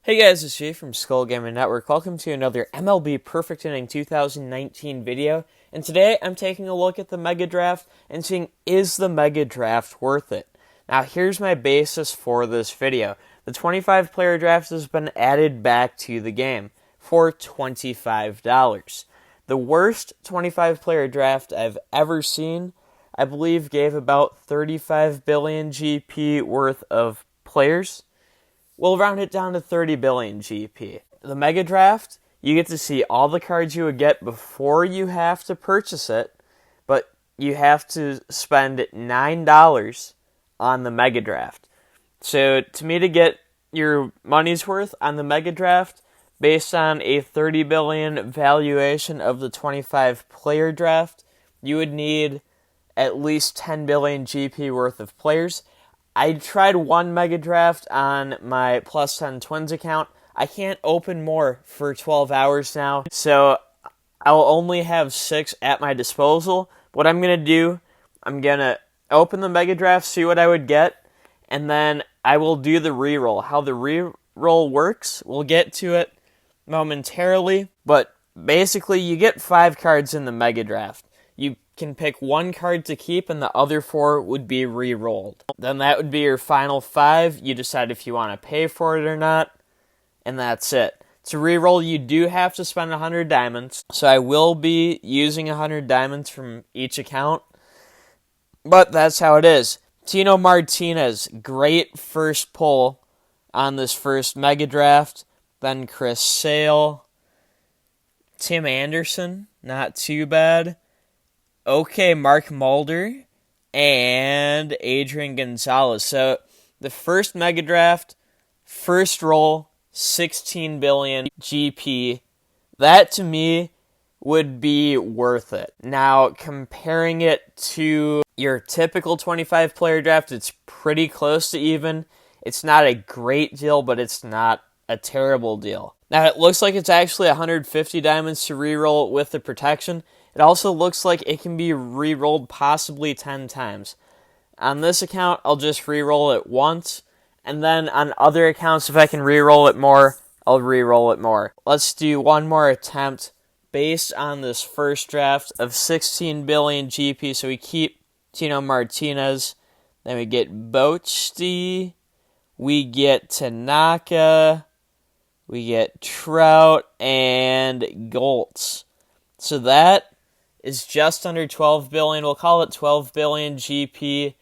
Hey guys, it's Jay from Skolgamingyt. Welcome to another MLB Perfect Inning 2019 video. And today I'm taking a look at the Mega Draft and seeing, is the Mega Draft worth it? Now here's my basis for this video. The 25 player draft has been added back to the game for $25. The worst 25 player draft I've ever seen, I believe, gave about 35 billion GP worth of players. We'll round it down to 30 billion GP. The Mega Draft, you get to see all the cards you would get before you have to purchase it, but you have to spend $9 on the Mega Draft. So to me, to get your money's worth on the Mega Draft, based on a 30 billion valuation of the 25 player draft, you would need at least 10 billion GP worth of players. I tried one Mega Draft on my Plus 10 Twins account. I can't open more for 12 hours now, so I'll only have 6 at my disposal. What I'm going to do, I'm going to open the Mega Draft, see what I would get, and then I will do the reroll. How the reroll works, we'll get to it momentarily, but basically you get 5 cards in the Mega Draft. You can pick 1 card to keep and the other 4 would be re-rolled. Then that would be your final 5. You decide if you want to pay for it or not, and that's it. To re-roll, you do have to spend 100 diamonds, so I will be using 100 diamonds from each account, but that's how it is. Tino Martinez, great first pull on this first Mega Draft. Then Chris Sale. Tim Anderson, not too bad. Okay, Mark Mulder, and Adrian Gonzalez. So the first Mega Draft, first roll, 16 billion GP. That to me would be worth it. Now, comparing it to your typical 25 player draft, it's pretty close to even. It's not a great deal, but it's not a terrible deal. Now, it looks like it's actually 150 diamonds to reroll with the protection. It also looks like it can be re-rolled possibly 10 times. On this account, I'll just re-roll it once, and then on other accounts, if I can re-roll it more, I'll re-roll it more. Let's do one more attempt based on this first draft of 16 billion GP. So we keep Tino Martinez, then we get Bochty, we get Tanaka, we get Trout, and Goltz. So that is just under 12 billion. We'll call it 12 billion GP.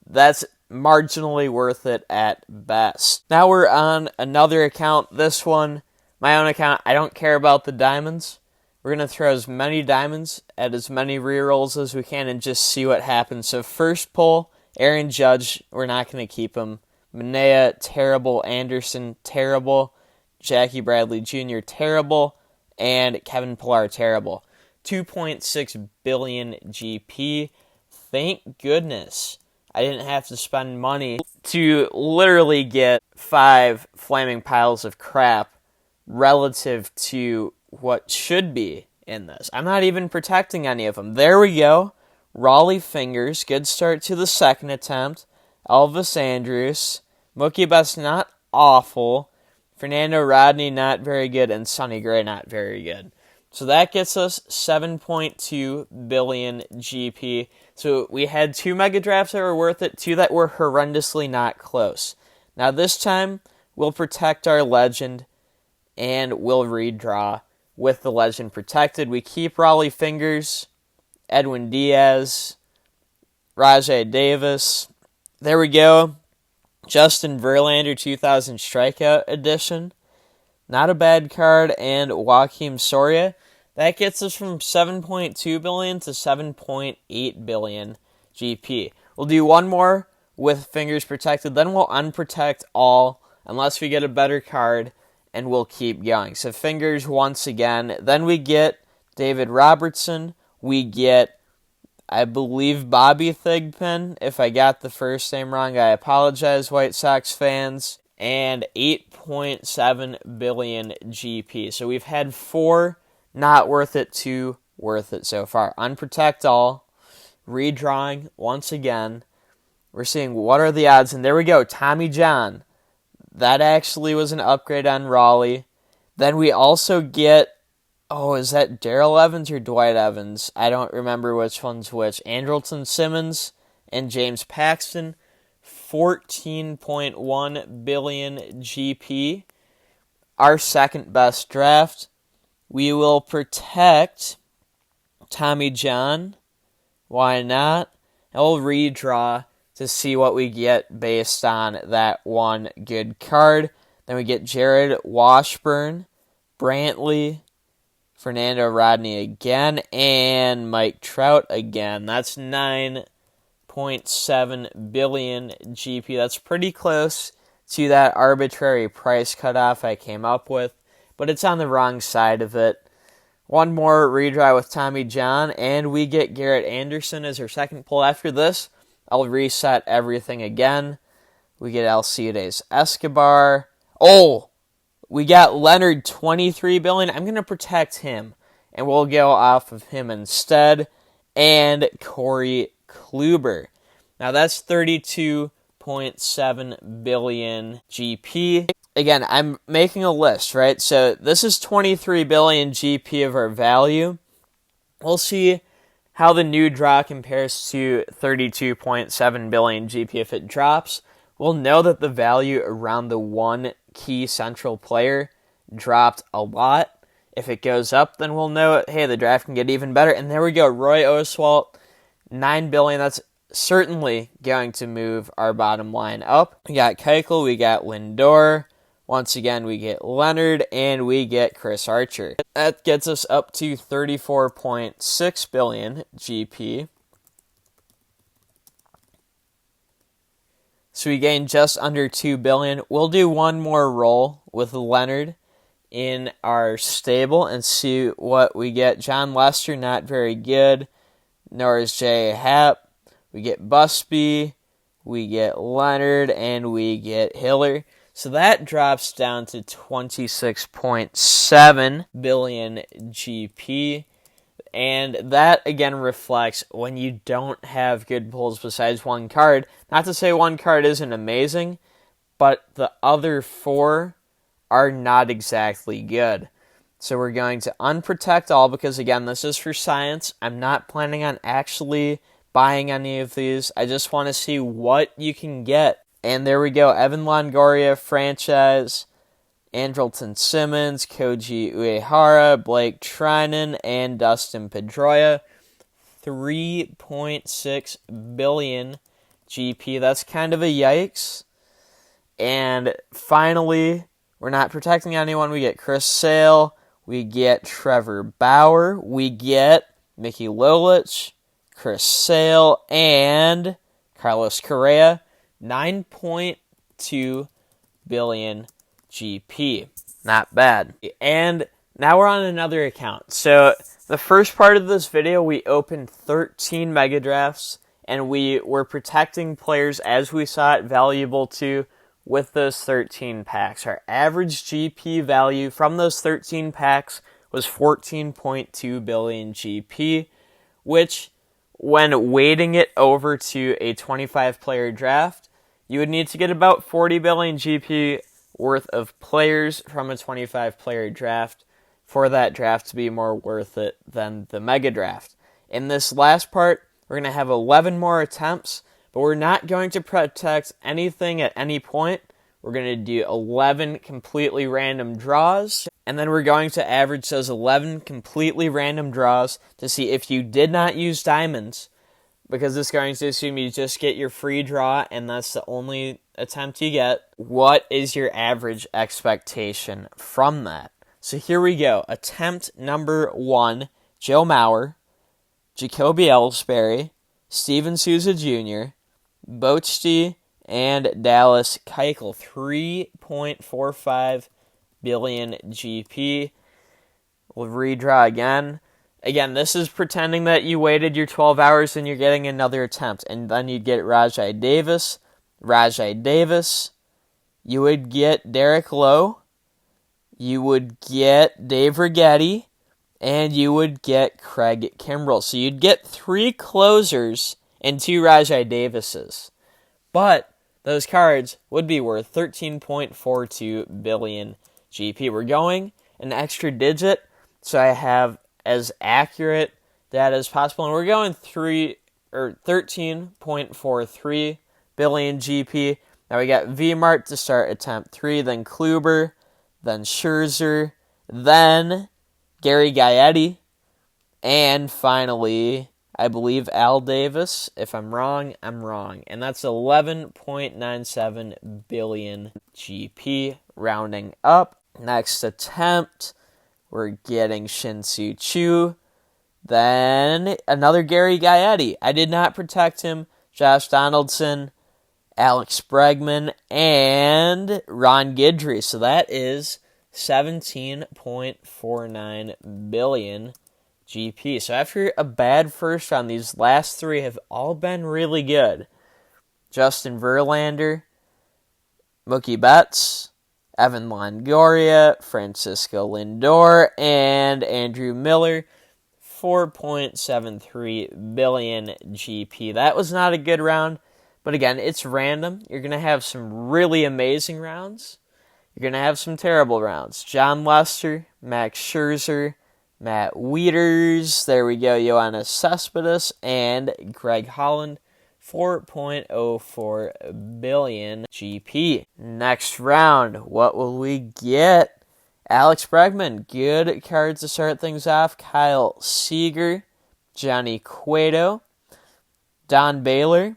That's marginally worth it at best. Now we're on another account. This one, my own account, I don't care about the diamonds. We're going to throw as many diamonds at as many rerolls as we can and just see what happens. So first pull, Aaron Judge, we're not going to keep him. Manea, terrible. Anderson, terrible. Jackie Bradley Jr., terrible. And Kevin Pillar, terrible. 2.6 billion GP. Thank goodness I didn't have to spend money to literally get 5 flaming piles of crap relative to what should be in this. I'm not even protecting any of them. There we go. Raleigh Fingers, good start to the second attempt. Elvis Andrus. Mookie Betts, not awful. Fernando Rodney, not very good. And Sonny Gray, not very good. So that gets us 7.2 billion GP. So we had 2 Mega Drafts that were worth it, 2 that were horrendously not close. Now this time, we'll protect our legend, and we'll redraw with the legend protected. We keep Raleigh Fingers, Edwin Diaz, Rajai Davis. There we go. Justin Verlander 2000 Strikeout Edition. Not a bad card. And Joakim Soria. That gets us from 7.2 billion to 7.8 billion GP. We'll do one more with Fingers protected. Then we'll unprotect all unless we get a better card. And we'll keep going. So Fingers once again. Then we get David Robertson. We get, I believe, Bobby Thigpen. If I got the first name wrong, I apologize, White Sox fans. And 8.7 billion GP. So we've had 4 not worth it, 2 worth it so far. Unprotect all. Redrawing once again. We're seeing what are the odds. And there we go. Tommy John. That actually was an upgrade on Raleigh. Then we also get, is that Darrell Evans or Dwight Evans? I don't remember which one's which. Andrelton Simmons and James Paxton, 14.1 billion GP. Our second best draft. We will protect Tommy John. Why not? And we'll redraw to see what we get based on that one good card. Then we get Jared Washburn, Brantley, Fernando Rodney again, and Mike Trout again. That's 9.7 billion GP. That's pretty close to that arbitrary price cutoff I came up with, but it's on the wrong side of it. One more redraw with Tommy John, and we get Garrett Anderson as our second pull. After this, I'll reset everything again. We get Alcides Escobar. We got Leonard, 23 billion. I'm going to protect him, and we'll go off of him instead. And Corey Kluber. Now that's 32.7 billion GP. Again, I'm making a list, right? So this is 23 billion GP of our value. We'll see how the new draw compares to 32.7 billion GP. If it drops, we'll know that the value around the one key central player dropped a lot. If it goes up, then we'll know, hey, the draft can get even better. And there we go, Roy Oswalt, 9 billion. That's certainly going to move our bottom line up. We got Keuchel, we got Lindor. Once again, we get Leonard, and we get Chris Archer. That gets us up to 34.6 billion GP. So we gain just under 2 billion. We'll do one more roll with Leonard in our stable and see what we get. John Lester, not very good. Nor is J. Happ. We get Busby. We get Leonard, and we get Hiller. So that drops down to 26.7 billion GP. And that, again, reflects when you don't have good pulls besides one card. Not to say one card isn't amazing, but the other four are not exactly good. So we're going to unprotect all because, again, this is for science. I'm not planning on actually buying any of these. I just want to see what you can get. And there we go, Evan Longoria, franchise, Andrelton Simmons, Koji Uehara, Blake Trinan, and Dustin Pedroia. 3.6 billion GP. That's kind of a yikes. And finally, we're not protecting anyone. We get Chris Sale. We get Trevor Bauer. We get Mickey Lolich, Chris Sale, and Carlos Correa. 9.2 billion GP. Not bad. And now we're on another account. So the first part of this video, we opened 13 MegaDrafts, and we were protecting players as we saw it valuable to with those 13 packs. Our average GP value from those 13 packs was 14.2 billion GP, which, when weighting it over to a 25-player draft, you would need to get about 40 billion GP worth of players from a 25-player draft for that draft to be more worth it than the Mega Draft. In this last part, we're going to have 11 more attempts, but we're not going to protect anything at any point. We're going to do 11 completely random draws, and then we're going to average those 11 completely random draws to see if you did not use diamonds, because it's going to assume you just get your free draw, and that's the only attempt you get. What is your average expectation from that? So here we go. Attempt number 1, Joe Mauer, Jacoby Ellsbury, Steven Souza Jr., Bochty, and Dallas Keuchel. 3.45 billion GP. We'll redraw again. Again, this is pretending that you waited your 12 hours and you're getting another attempt. And then you'd get Rajai Davis. You would get Derek Lowe. You would get Dave Righetti. And you would get Craig Kimbrell. So you'd get 3 closers and 2 Rajai Davises. But those cards would be worth 13.42 billion GP. We're going an extra digit, so I have as accurate data as possible, and we're going 13.43 billion GP. Now we got V-Mart to start attempt 3, then Kluber, then Scherzer, then Gary Gaetti, and finally, I believe Al Davis. If I'm wrong, I'm wrong. And that's 11.97 billion GP, rounding up. Next attempt, we're getting Shin-Soo Choo. Then another Gary Gaetti. I did not protect him. Josh Donaldson, Alex Bregman, and Ron Guidry. So that is 17.49 billion GP. So after a bad first round, these last three have all been really good. Justin Verlander, Mookie Betts, Evan Longoria, Francisco Lindor, and Andrew Miller. 4.73 billion GP. That was not a good round, but again, it's random. You're going to have some really amazing rounds. You're going to have some terrible rounds. John Lester, Max Scherzer, Matt Wieters, there we go, Yoenis Cespedes, and Greg Holland. 4.04 billion GP. Next round, what will we get? Alex Bregman, good cards to start things off. Kyle Seager, Johnny Cueto, Don Baylor,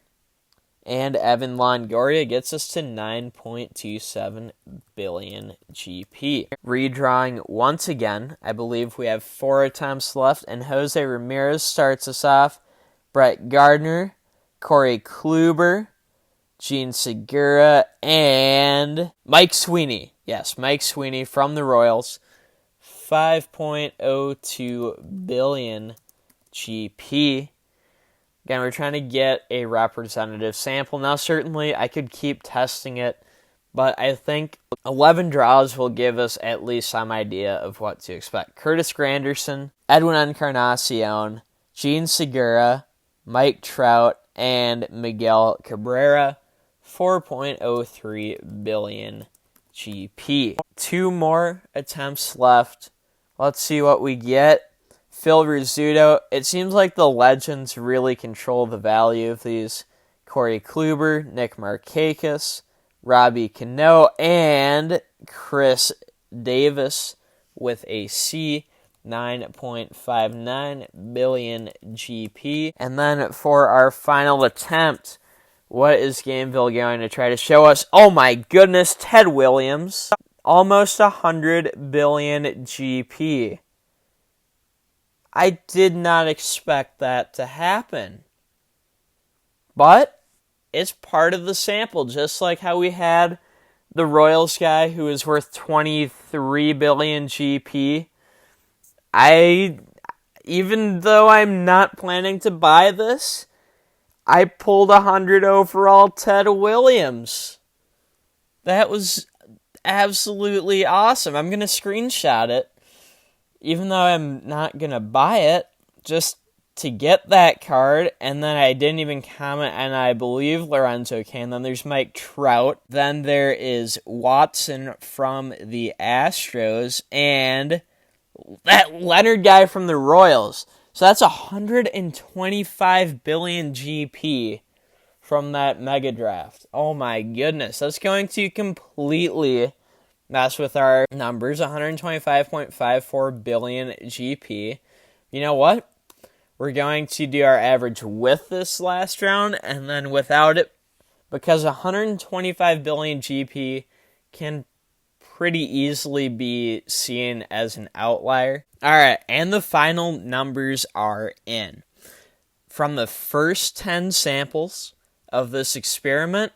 and Evan Longoria gets us to 9.27 billion GP. Redrawing once again. I believe we have 4 attempts left, and Jose Ramirez starts us off. Brett Gardner, Corey Kluber, Gene Segura, and Mike Sweeney. Yes, Mike Sweeney from the Royals. 5.02 billion GP. Again, we're trying to get a representative sample. Now, certainly, I could keep testing it, but I think 11 draws will give us at least some idea of what to expect. Curtis Granderson, Edwin Encarnacion, Gene Segura, Mike Trout, and Miguel Cabrera. 4.03 billion GP. 2 more attempts left. Let's see what we get. Phil Rizzuto. It seems like the legends really control the value of these. Corey Kluber, Nick Markakis, Robbie Cano, and Chris Davis with a C. 9.59 billion GP. And then for our final attempt, what is Gameville going to try to show us? Oh my goodness, Ted Williams. Almost 100 billion GP. I did not expect that to happen. But it's part of the sample, just like how we had the Royals guy who is worth 23 billion GP. Even though I'm not planning to buy this, I pulled 100 overall Ted Williams. That was absolutely awesome. I'm going to screenshot it, even though I'm not going to buy it, just to get that card. And then I didn't even comment, and I believe Lorenzo Cain. Then there's Mike Trout. Then there is Watson from the Astros, and that Leonard guy from the Royals. So that's 125 billion GP from that mega draft. Oh my goodness. That's going to completely mess with our numbers. 125.54 billion GP. You know what? We're going to do our average with this last round and then without it, because 125 billion GP can pretty easily be seen as an outlier. Alright, and the final numbers are in. From the first 10 samples of this experiment,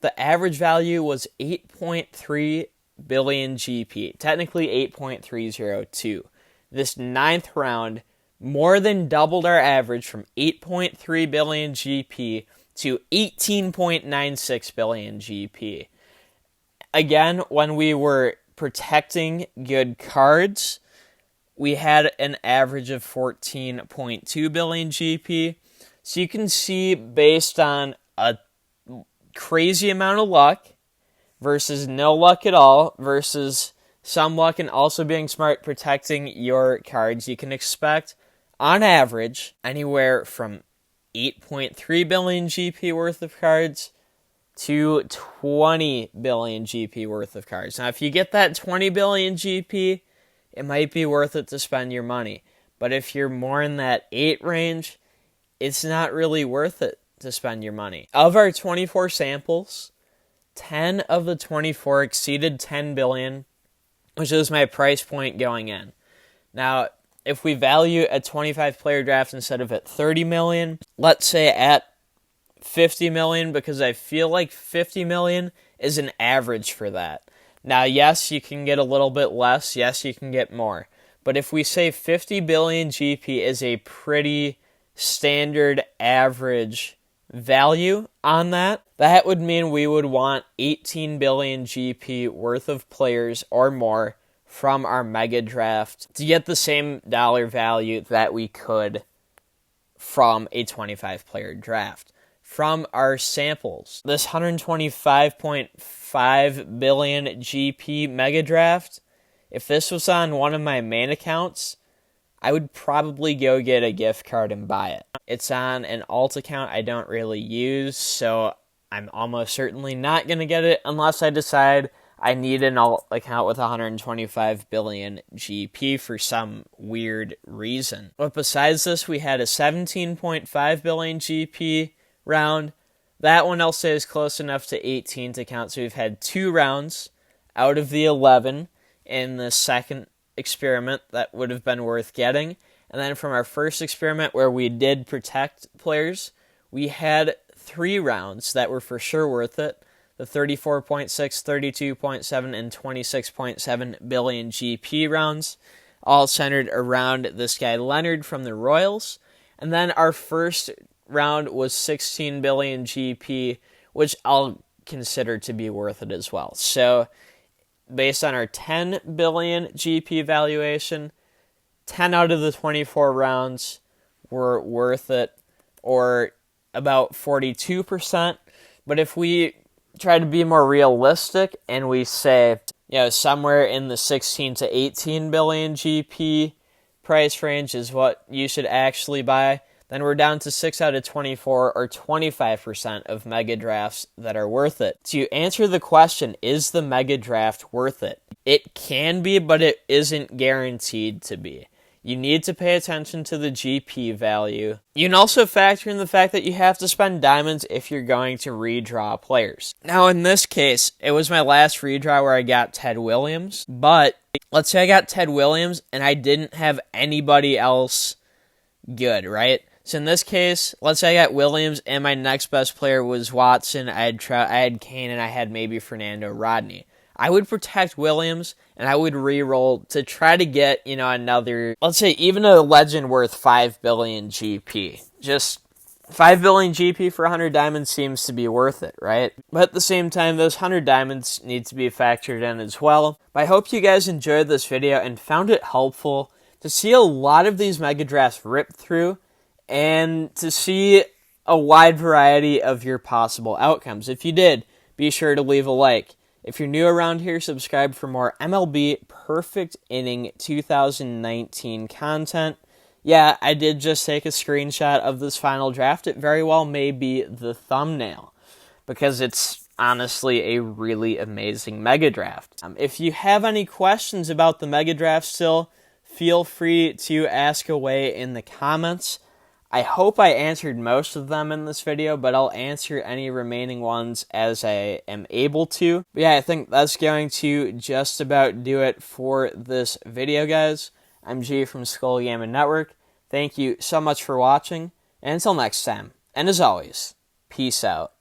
the average value was 8.3 billion GP. Technically 8.302. This 9th round more than doubled our average from 8.3 billion GP to 18.96 billion GP. Again, when we were protecting good cards, we had an average of 14.2 billion GP. So you can see, based on a crazy amount of luck versus no luck at all versus some luck and also being smart protecting your cards, you can expect, on average, anywhere from 8.3 billion GP worth of cards to 20 billion GP worth of cards. Now, if you get that 20 billion GP, it might be worth it to spend your money. But if you're more in that 8 range, it's not really worth it to spend your money. Of our 24 samples, 10 of the 24 exceeded 10 billion, which is my price point going in. Now, if we value a 25-player draft instead of at 30 million, let's say at 50 million, because I feel like 50 million is an average for that. Now, yes, you can get a little bit less. Yes, you can get more. But if we say 50 billion GP is a pretty standard average value on that, that would mean we would want 18 billion GP worth of players or more from our mega draft to get the same dollar value that we could from a 25-player draft. From our samples, this 125.5 billion GP mega draft, if this was on one of my main accounts, I would probably go get a gift card and buy it. It's on an alt account I don't really use, so I'm almost certainly not going to get it unless I decide I need an alt account with 125 billion GP for some weird reason. But besides this, we had a 17.5 billion GP round. That one I'll say is close enough to 18 to count, so we've had 2 rounds out of the 11 in the second experiment that would have been worth getting. And then from our first experiment where we did protect players, we had 3 rounds that were for sure worth it. The 34.6, 32.7, and 26.7 billion GP rounds, all centered around this guy Leonard from the Royals. And then our first round was 16 billion GP, which I'll consider to be worth it as well. So based on our 10 billion GP valuation, 10 out of the 24 rounds were worth it, or about 42%. But if we try to be more realistic and we say, somewhere in the 16 to 18 billion GP price range is what you should actually buy, then we're down to 6 out of 24, or 25% of mega drafts that are worth it. To answer the question, is the mega draft worth it? It can be, but it isn't guaranteed to be. You need to pay attention to the GP value. You can also factor in the fact that you have to spend diamonds if you're going to redraw players. Now, in this case, it was my last redraw where I got Ted Williams, but let's say I got Ted Williams and I didn't have anybody else good, right? So in this case, let's say I got Williams and my next best player was Watson, I had Kane, and I had maybe Fernando Rodney. I would protect Williams, and I would re-roll to try to get, another, let's say, even a legend worth 5 billion GP. Just 5 billion GP for 100 diamonds seems to be worth it, right? But at the same time, those 100 diamonds need to be factored in as well. But I hope you guys enjoyed this video and found it helpful to see a lot of these mega drafts rip through and to see a wide variety of your possible outcomes. If you did, be sure to leave a like. If you're new around here, subscribe for more MLB Perfect Inning 2019 content. Yeah, I did just take a screenshot of this final draft. It very well may be the thumbnail, because it's honestly a really amazing mega draft. If you have any questions about the mega draft still, feel free to ask away in the comments. I hope I answered most of them in this video, but I'll answer any remaining ones as I am able to. But yeah, I think that's going to just about do it for this video, guys. I'm G from Skolgamingyt Network. Thank you so much for watching, and until next time, and as always, peace out.